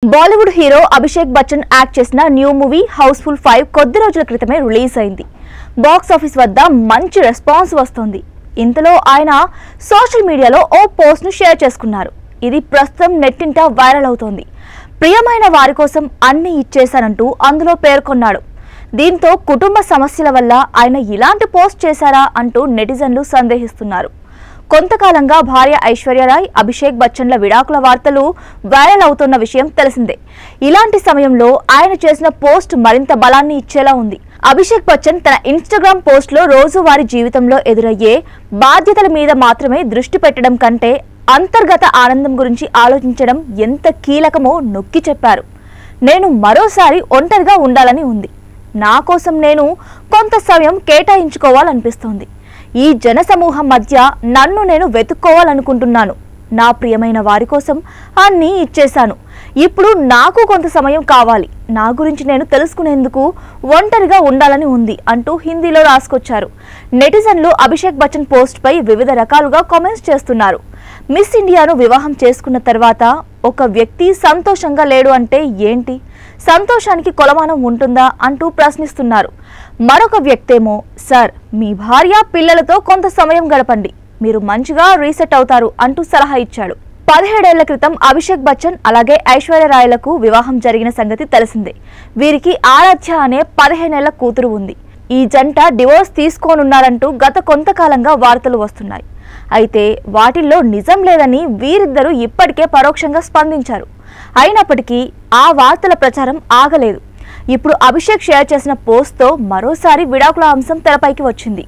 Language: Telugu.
బాలీవుడ్ హీరో అభిషేక్ బచ్చన్ యాక్ట్ చేసిన న్యూ మూవీ హౌస్ఫుల్ 5 కొద్ది రోజుల క్రితమే రిలీజ్ అయింది. బాక్స్ ఆఫీస్ వద్ద మంచి రెస్పాన్స్ వస్తుంది. ఇంతలో ఆయన సోషల్ మీడియాలో ఓ పోస్ట్ ను షేర్ చేసుకున్నారు. ఇది ప్రస్తుతం నెట్టింట వైరల్ అవుతోంది. ప్రియమైన వారి కోసం అన్ని ఇచ్చేశానంటూ అందులో పేర్కొన్నాడు. దీంతో కుటుంబ సమస్యల వల్ల ఆయన ఇలాంటి పోస్ట్ చేశారా అంటూ నెటిజన్లు సందేహిస్తున్నారు. కొంతకాలంగా భార్య ఐశ్వర్య రాయ్, అభిషేక్ బచ్చన్ల విడాకుల వార్తలు వైరల్ అవుతున్న విషయం తెలిసిందే. ఇలాంటి సమయంలో ఆయన చేసిన పోస్ట్ మరింత బలాన్ని ఇచ్చేలా ఉంది. అభిషేక్ బచ్చన్ తన ఇన్స్టాగ్రామ్ పోస్ట్లో రోజువారీ జీవితంలో ఎదురయ్యే బాధ్యతల మీద మాత్రమే దృష్టి పెట్టడం కంటే అంతర్గత ఆనందం గురించి ఆలోచించడం ఎంత కీలకమో నొక్కి చెప్పారు. నేను మరోసారి ఒంటరిగా ఉండాలని ఉంది. నా కోసం నేను కొంత సమయం కేటాయించుకోవాలనిపిస్తోంది. ఈ జనసమూహం మధ్య నన్ను నేను వెతుక్కోవాలనుకుంటున్నాను. నా ప్రియమైన వారి కోసం అన్నీ ఇచ్చేశాను. ఇప్పుడు నాకు కొంత సమయం కావాలి. నా గురించి నేను తెలుసుకునేందుకు ఒంటరిగా ఉండాలని ఉంది అంటూ హిందీలో రాసుకొచ్చారు. నెటిజన్లు అభిషేక్ బచ్చన్ పోస్ట్ పై వివిధ రకాలుగా కామెంట్స్ చేస్తున్నారు. మిస్ ఇండియాను వివాహం చేసుకున్న తర్వాత ఒక వ్యక్తి సంతోషంగా లేడు అంటే ఏంటి? సంతోషానికి కొలమానం ఉంటుందా అంటూ ప్రశ్నిస్తున్నారు. మరొక వ్యక్తేమో, సార్, మీ భార్య పిల్లలతో కొంత సమయం గడపండి, మీరు మంచిగా రీసెట్ అవుతారు అంటూ సలహా ఇచ్చాడు. 17 ఏళ్ల క్రితం అభిషేక్ బచ్చన్ అలాగే ఐశ్వర్య రాయ్లకు వివాహం జరిగిన సంగతి తెలిసిందే. వీరికి ఆరాధ్య అనే 15 ఏళ్ల కూతురు ఉంది. ఈ జంట డివోర్స్ తీసుకోనున్నారంటూ గత కొంతకాలంగా వార్తలు వస్తున్నాయి. అయితే వాటిల్లో నిజం లేదని వీరిద్దరూ ఇప్పటికే పరోక్షంగా స్పందించారు. అయినప్పటికీ ఆ వార్తల ప్రచారం ఆగలేదు. ఇప్పుడు అభిషేక్ షేర్ చేసిన పోస్ట్తో మరోసారి విడాకుల అంశం తెరపైకి వచ్చింది.